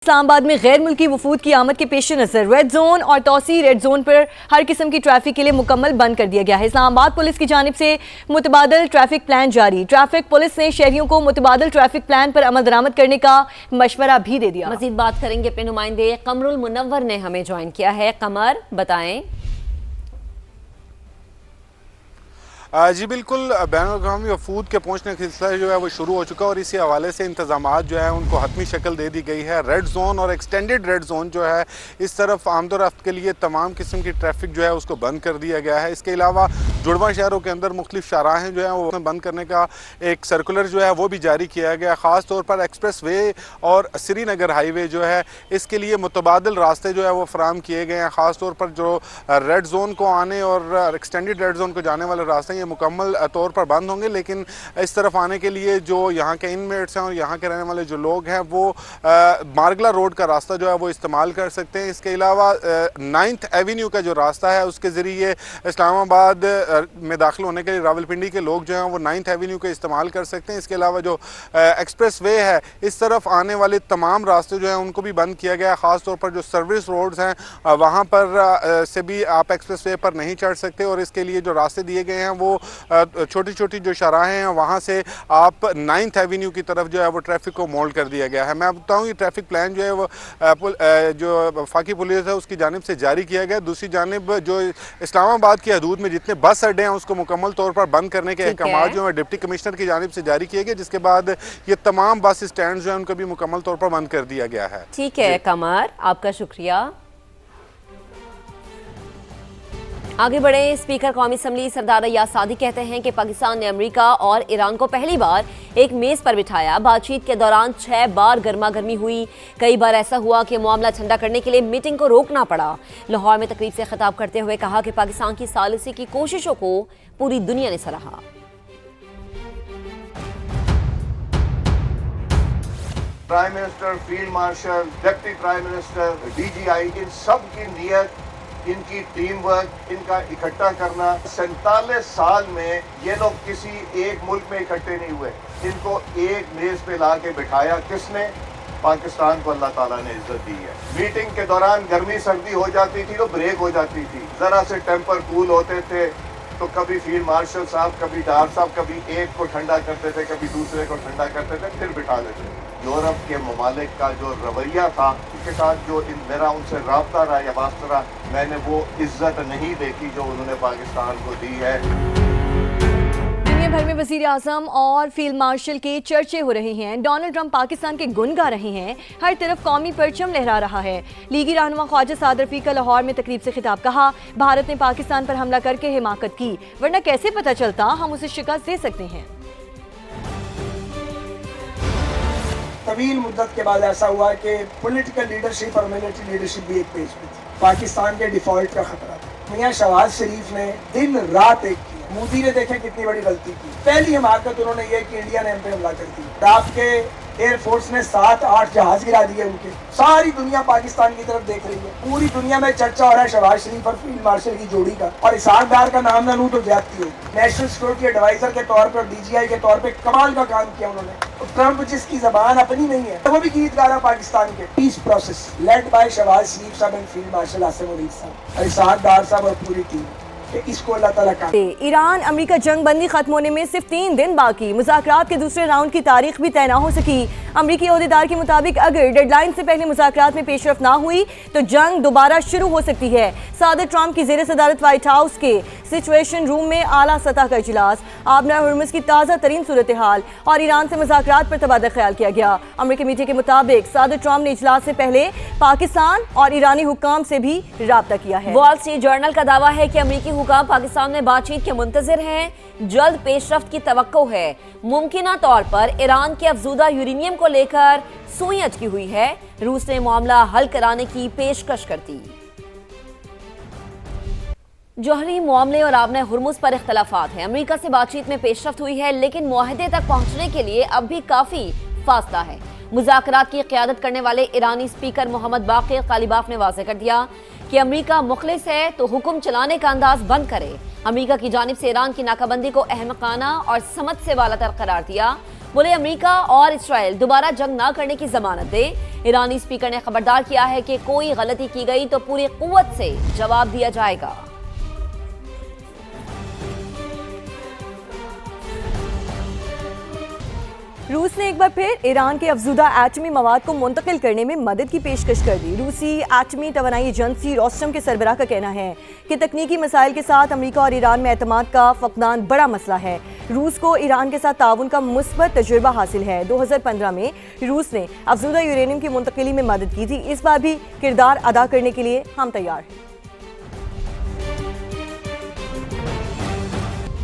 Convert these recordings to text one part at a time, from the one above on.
اسلام آباد میں غیر ملکی وفود کی آمد کے پیش نظر ریڈ زون اور توسیع ریڈ زون پر ہر قسم کی ٹریفک کے لیے مکمل بند کر دیا گیا ہے۔ اسلام آباد پولیس کی جانب سے متبادل ٹریفک پلان جاری۔ ٹریفک پولیس نے شہریوں کو متبادل ٹریفک پلان پر عمل درآمد کرنے کا مشورہ بھی دے دیا۔ مزید بات کریں گے اپنے نمائندے قمر المنور نے ہمیں جوائن کیا ہے۔ قمر بتائیں۔ جی بالکل، بین الاقوامی وفود کے پہنچنے کا سلسلہ جو ہے وہ شروع ہو چکا اور اسی حوالے سے انتظامات جو ہے ان کو حتمی شکل دے دی گئی ہے۔ ریڈ زون اور ایکسٹینڈڈ ریڈ زون جو ہے اس طرف آمد و رفت کے لیے تمام قسم کی ٹریفک جو ہے اس کو بند کر دیا گیا ہے۔ اس کے علاوہ جڑواں شہروں کے اندر مختلف شاہراہیں جو ہیں وہ بند کرنے کا ایک سرکولر جو ہے وہ بھی جاری کیا گیا۔ خاص طور پر ایکسپریس وے اور سری نگر ہائی وے جو ہے اس کے لیے متبادل راستے جو ہے وہ فراہم کیے گئے ہیں۔ خاص طور پر جو ریڈ زون کو آنے اور ایکسٹینڈڈ ریڈ زون کو جانے والے راستے یہ مکمل طور پر بند ہوں گے، لیکن اس طرف آنے کے لیے جو یہاں کے انمیٹس ہیں اور یہاں کے رہنے والے جو لوگ ہیں وہ مارگلا روڈ کا راستہ جو ہے وہ استعمال کر سکتے ہیں۔ اس کے علاوہ 9th ایونیو کا جو راستہ ہے اس کے ذریعے اسلام آباد میں داخل ہونے کے لیے راولپنڈی کے لوگ جو ہیں وہ 9th ایونیو کا استعمال کر سکتے ہیں۔ اس کے علاوہ جو ایکسپریس وے ہے اس طرف آنے والے تمام راستے جو ہیں ان کو بھی بند کیا گیا ہے۔ خاص طور پر جو سروس روڈز ہیں وہاں پر سے بھی آپ ایکسپریس وے پر نہیں چڑھ سکتے اور اس کے لیے جو راستے دیے گئے ہیں وہ چھوٹی چھوٹی جو شاہراہیں ہیں وہاں سے آپ 9th ایونیو کی طرف جو ہے وہ ٹریفک کو مولڈ کر دیا گیا ہے۔ میں بتاؤں یہ ٹریفک پلان جو ہے وہ جو وفاقی پولیس ہے اس کی جانب سے جاری کیا گیا۔ دوسری جانب جو اسلام آباد کی حدود میں جتنے بس اڈے ہیں اس کو مکمل طور پر بند کرنے کے احکامات جو ہیں ڈپٹی کمشنر کی جانب سے جاری کیے گئے، جس کے بعد یہ تمام بس اسٹینڈ جو ہیں ان کو بھی مکمل طور پر بند کر دیا گیا ہے۔ ٹھیک ہے قمر، آپ کا شکریہ۔ آگے بڑھیں۔ اسپیکر قومی اسمبلی سردار ریاض سعدی کہتے ہیں کہ پاکستان نے امریکہ اور ایران کو پہلی بار ایک میز پر بٹھایا۔ بات چیت کے دوران 6 بار گرما گرمی ہوئی۔ کئی بار ایسا ہوا کہ معاملہ ٹھنڈا کرنے کے لیے میٹنگ کو روکنا پڑا۔ لاہور میں تقریب سے خطاب کرتے ہوئے کہا کہ پاکستان کی ثالثی کی کوششوں کو پوری دنیا نے سراہا۔ Prime minister, field marshal, deputy prime minister, D G I, ان سب کی نیت، ان کی ٹیم ورک، ان کا اکٹھا کرنا، 47 سال میں یہ لوگ کسی ایک ملک میں اکٹھے نہیں ہوئے، ان کو ایک میز پہ لا کے بٹھایا کس نے؟ پاکستان کو اللہ تعالیٰ نے عزت دی ہے۔ میٹنگ کے دوران گرمی سردی ہو جاتی تھی تو بریک ہو جاتی تھی، ذرا سے ٹیمپر کول ہوتے تھے تو کبھی فیلڈ مارشل صاحب، کبھی ڈار صاحب، کبھی ایک کو ٹھنڈا کرتے تھے، کبھی دوسرے کو ٹھنڈا کرتے تھے، پھر بٹھا دیتے تھے۔ یورپ کے ممالک کا جو رویہ تھا، ان کے ساتھ جو میرا ان سے رابطہ رہا یا واسطہ رہا، میں نے وہ عزت نہیں دیکھی جو انہوں نے پاکستان کو دی ہے۔ دنیا بھر میں وزیر اعظم اور فیلڈ مارشل کے چرچے ہو رہے ہیں۔ ڈونلڈ ٹرمپ پاکستان کے گن گا رہے ہیں، ہر طرف قومی پرچم لہرا رہا ہے۔ لیگی رہنما خواجہ سعد رفیق کا لاہور میں تقریب سے خطاب، کہا بھارت نے پاکستان پر حملہ کر کے حماقت کی، ورنہ کیسے پتہ چلتا ہم اسے شکست دے سکتے ہیں۔ طویل مدت کے بعد ایسا ہوا کہ پولیٹیکل لیڈرشپ اور ملٹری لیڈرشپ بھی ایک پیج پہ تھی۔ پاکستان کے ڈیفالٹ کا خطرہ تھا۔ میاں شہباز شریف نے دن رات ایک کیا۔ مودی نے دیکھیں کتنی بڑی غلطی کی۔ پہلی حماقت انہوں نے یہ کہ انڈیا نے ہم پہ حملہ کر دی۔ آپ کے ایئر فورس نے 7-8 جہاز گرا دیے ان کے۔ ساری دنیا پاکستان کی طرف دیکھ رہی ہے۔ پوری دنیا میں چرچا ہو رہا ہے شہباز شریف اور فیلڈ مارشل کی جوڑی کا، اور اسحاق ڈار کا نام نہ لوں تو زیادتی ہوگی۔ نیشنل سیکورٹی ایڈوائزر کے طور پر، ڈی جی آئی کے طور پہ کمال کا کام کیا انہوں نے۔ ٹرمپ جس کی زبان اپنی نہیں ہے وہ بھی گیت گا رہا پاکستان کے۔ Peace process led by Shahbaz شریف صاحب اینڈ فیلڈ مارشل آصف عزیز صاحب اور اسحاق ڈار صاحب اور پوری ٹیم، کہ اس کو اللہ تعالیٰ کا۔ ایران امریکہ جنگ بندی ختم ہونے میں صرف 3 دن باقی، مذاکرات کے دوسرے راؤنڈ کی تاریخ بھی طے نہ ہو سکی۔ امریکی عہدیدار کے مطابق اگر ڈیڈ لائن سے پہلے مذاکرات میں پیش رفت نہ ہوئی تو جنگ دوبارہ شروع ہو سکتی ہے۔ صدر ٹرمپ کی زیر صدارت وائٹ ہاؤس کے سچویشن روم میں اعلیٰ سطح کا اجلاس، آبنہ ہرمز کی تازہ ترین صورتحال اور ایران سے مذاکرات پر تبادلہ خیال کیا گیا۔ امریکی میڈیا کے مطابق صدر ٹرمپ نے اجلاس سے پہلے پاکستان اور ایرانی حکام سے بھی رابطہ کیا ہے۔ وال اسٹریٹ جرنل کا دعویٰ ہے کہ امریکی حکام پاکستان میں بات چیت کے منتظر ہیں، جلد پیش رفت کی توقع ہے۔ ممکنہ طور پر ایران کے افزودہ یورینیم کو لے کر سوئی اٹکی ہوئی ہے۔ روس نے معاملہ حل کرانے کی پیشکش کر دی۔ جوہری معاملے اور آبنہ ہرمز پر اختلافات ہیں۔ امریکہ سے بات چیت میں پیش رفت ہوئی ہے، لیکن معاہدے تک پہنچنے کے لیے اب بھی کافی فاصلہ ہے۔ مذاکرات کی قیادت کرنے والے ایرانی اسپیکر محمد باقر قالیباف نے واضح کر دیا کہ امریکہ مخلص ہے تو حکم چلانے کا انداز بند کرے۔ امریکہ کی جانب سے ایران کی ناکہ بندی کو احمقانہ اور سمجھ سے بالاتر قرار دیا۔ बोले अमेरिका और इसराइल दोबारा जंग ना करने की जमानत दे। ईरानी स्पीकर ने खबरदार किया है कि कोई गलती की गई तो पूरी कुव्वत से जवाब दिया जाएगा। रूस ने एक बार फिर ईरान के अफजूदा एटमी मवाद को मुंतकिल करने में मदद की पेशकश कर दी। रूसी एटमी तवानाई एजेंसी रोस्टम के सरबराह का कहना है कि तकनीकी मसाइल के साथ अमेरिका और ईरान में एतमाद का फकदान बड़ा मसला है। रूस को ईरान के साथ ताउन का मुस्बत तजुर्बा हासिल है। 2015 में रूस ने अफजूदा यूरेनियम की मुंतकिली में मदद की थी। इस बार भी किरदार अदा करने के लिए हम तैयार हैं।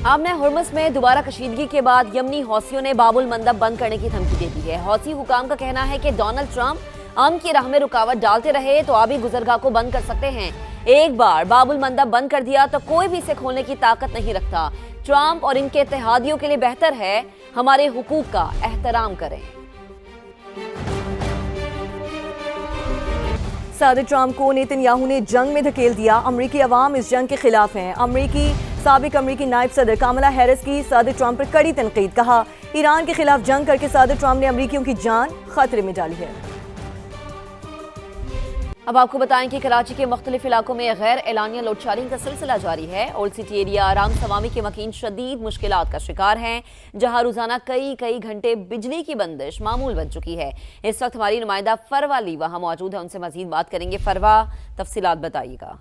आमने हुर्मुज़ में दोबारा कशीदगी के बाद यमनी हौसियों ने बाबुल मंदब बंद करने की धमकी दे दी है। हौसी हुकाम का कहना है कि डोनाल्ड ट्रंप अमन की राह में रुकावट डालते रहे तो आबी गुजरगाह को बंद कर सकते हैं। एक बार बाबुल मंदब बंद कर दिया तो कोई भी इसे खोलने की ताकत नहीं रखता। ट्रंप और इनके इत्तेहादियों के लिए बेहतर है हमारे हुकूक का एहतराम करें। सदर ट्रंप को नेतन्याहू ने जंग में धकेल दिया। अमरीकी अवाम इस जंग के खिलाफ हैं। साबिक अमरीकी नायब सदर कामला हैरिस की सदर ट्रंप पर कड़ी तनकीद। कहा ईरान के खिलाफ जंग करके सदर ट्रंप ने अमरीकियों की जान खतरे में डाली है। अब आपको बताएं कि कराची के मुख्तलिफ इलाकों में गैर एलानिया लोड शेडिंग का सिलसिला जारी है। Old city area Ram Swami के मकीन शदीद मुश्किलात का शिकार हैं, जहां रोजाना कई घंटे बिजली की बंदिश मामूल बन चुकी है। इस वक्त हमारी नुमाइंदा फरवा ली वहां मौजूद है, उनसे मजीद बात करेंगे। फरवा, तफसीलात बताइएगा।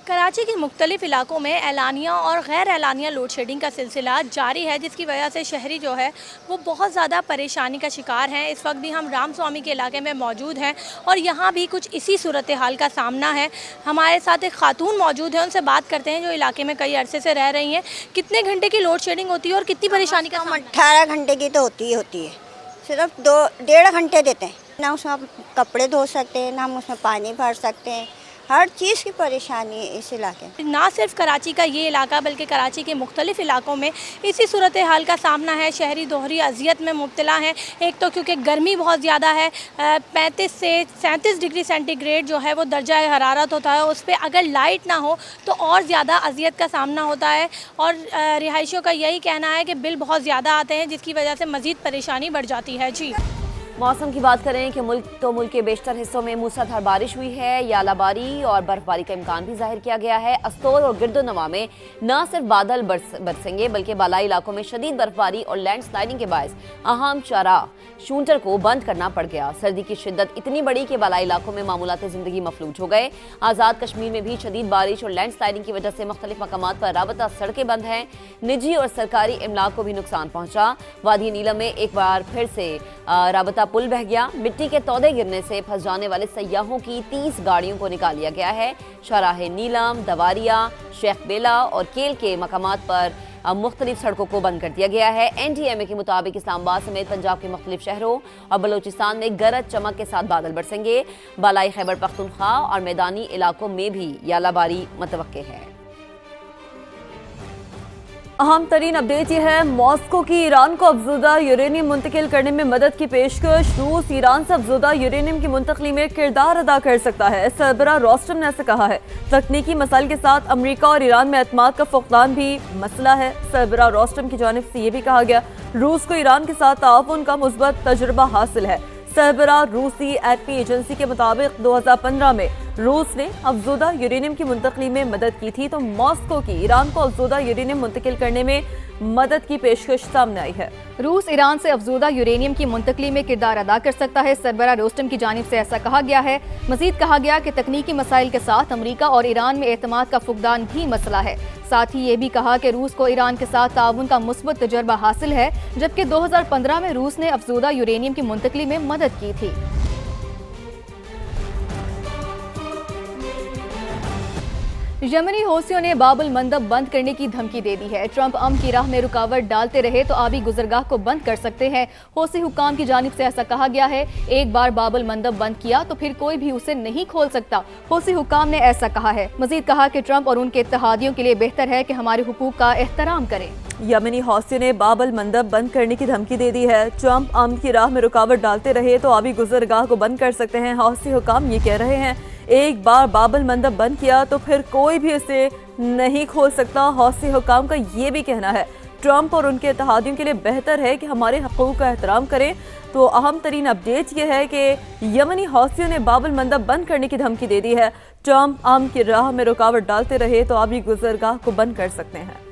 कराची के मुख्तलिफ इलाकों में एलानिया और गैर एलानिया लोड शेडिंग का सिलसिला जारी है, जिसकी वजह से शहरी जो है वो बहुत ज़्यादा परेशानी का शिकार हैं। इस वक्त भी हम राम स्वामी के इलाके में मौजूद हैं और यहाँ भी कुछ इसी सूरत हाल का सामना है। हमारे साथ एक खातून मौजूद है, उनसे बात करते हैं जो इलाके में कई अरसे से रह रही हैं। कितने घंटे की लोड शेडिंग होती है और कितनी परेशानी का? 18 घंटे की तो होती है। सिर्फ 2-1.5 घंटे देते हैं। ना उसमें आप कपड़े धो सकते हैं, ना हम उसमें पानी भर सकते हैं। हर चीज़ की परेशानी है इस इलाके में। ना सिर्फ कराची का ये इलाका बल्कि कराची के मुख्तलिफ इलाकों में इसी सूरत हाल का सामना है। शहरी दोहरी अजियत में मुब्तला हैं। एक तो क्योंकि गर्मी बहुत ज़्यादा है, 35 से 37 डिग्री सेंटीग्रेड जो है वो दर्जा हरारत होता है। उस पर अगर लाइट ना हो तो और ज़्यादा अजियत का सामना होता है और रिहायशियों का यही कहना है कि बिल बहुत ज़्यादा आते हैं, जिसकी वजह से मज़ीद परेशानी बढ़ जाती है। जी, मौसम की बात करें कि मुल्क के बेशतर हिस्सों में मूसलाधार बारिश हुई है। यालाबारी और बर्फबारी का इम्कान भी जाहिर किया गया है। अस्तोर और गिरदोनवा में न सिर्फ बादल बरसेंगे बल्कि बालाई इलाकों में शदीद बर्फबारी और लैंड स्लाइडिंग के बायस अहम चारा शूटर को बंद करना पड़ गया। सर्दी की शिद्दत इतनी बड़ी कि बालाई इलाकों में मामूलात ज़िंदगी मफलूज हो गए। आज़ाद कश्मीर में भी शदीद बारिश और लैंड स्लाइडिंग की वजह से मुख्तलिफ मकामात पर राबता सड़कें बंद हैं। निजी और सरकारी इमलाक को भी नुकसान पहुंचा। वादी नीलम में एक बार फिर से राबता पुल बह गया। मिट्टी के तौदे गिरने से फंस जाने वाले सयाहों की 30 गाड़ियों को निकाल लिया गया है। शराहे नीलम, दवारिया, शेख बेला और केल के मकामात पर मुख्तलिफ सड़कों को बंद कर दिया गया है। NTMA के मुताबिक इस्लामाबाद समेत पंजाब के मुख्तलिफ शहरों और बलोचिस्तान में गरज चमक के साथ बादल बरसेंगे। बालाई खैबर पख्तूनख्वा और मैदानी इलाकों में भी यालाबारी मुतवक्के है। अहम तरीन अपडेट ये है, मॉस्को की ईरान को अफजूदा यूरेनियम मुंतकिल करने में मदद की पेशकश। रूस ईरान से अफजूदा यूरेनियम की मुंतकली में किरदार अदा कर सकता है। सरबराह रोस्टम ने ऐसे कहा है। तकनीकी मसाइल के साथ अमरीका और ईरान में एतमाद का फकदान भी मसला है। सरबराह रोस्टम की जानिब से ये भी कहा गया रूस को ईरान के साथ ताउन का मुस्बत तजुर्बा हासिल है। सरबराह रूसी एटमी एजेंसी के मुताबिक 2015 में रूस ने अफजूदा यूरेनियम की मुंतकली में मदद की थी, तो मॉस्को की ईरान को अफजूदा यूरेनियम मुंतकिल करने में मदद की पेशकश सामने आई है। रूस ईरान से अफजूदा यूरेनियम की मुंतकली में किरदार अदा कर सकता है। सरबराह रोस्टम की जानिब से ऐसा कहा गया है। मजीद कहा गया कि तकनीकी मसाइल के साथ अमरीका और ईरान में एतमाद का फुकदान भी मसला है। साथ ही ये भी कहा कि रूस को ईरान के साथ ताउन का मुस्बत तजर्बा हासिल है, जबकि 2015 में रूस ने अफजूदा यूरेनियम की मुंतकली में मदद की थी। यमनी हौसियों ने बाबुल मंदब बंद करने की धमकी दे दी है। ट्रंप अमन की राह में रुकावट डालते रहे तो आबी गुजरगाह को बंद कर सकते हैं। हौसी हुकाम की जानिब से ऐसा कहा गया है। एक बार बाबुल मंदब बंद किया तो फिर कोई भी उसे नहीं खोल सकता। हौसी हुकाम ने ऐसा कहा है। मजीद कहा कि ट्रंप और उनके इत्तेहादियों के लिए बेहतर है कि हमारे हुकूक का एहतराम करें। यमनी हौसियों ने बाबुल मंदब बंद करने की धमकी दे दी है। ट्रंप अमन की राह में रुकावट डालते रहे तो आबी गुजरगाह को बंद कर सकते हैं। हौसी हुकाम ये कह रहे हैं एक बार बाबुल मंदब बंद किया तो फिर कोई भी इसे नहीं खोल सकता। हौसी हुकाम का ये भी कहना है ट्रंप और उनके इत्तेहादियों के लिए बेहतर है कि हमारे हकूक़ का एहतराम करें। तो अहम तरीन अपडेट ये है कि यमनी हौसियों ने बाब अल मंदब बंद करने की धमकी दे दी है। ट्रंप अमन की राह में रुकावट डालते रहे तो आबी गुजरगाह को बंद कर सकते हैं।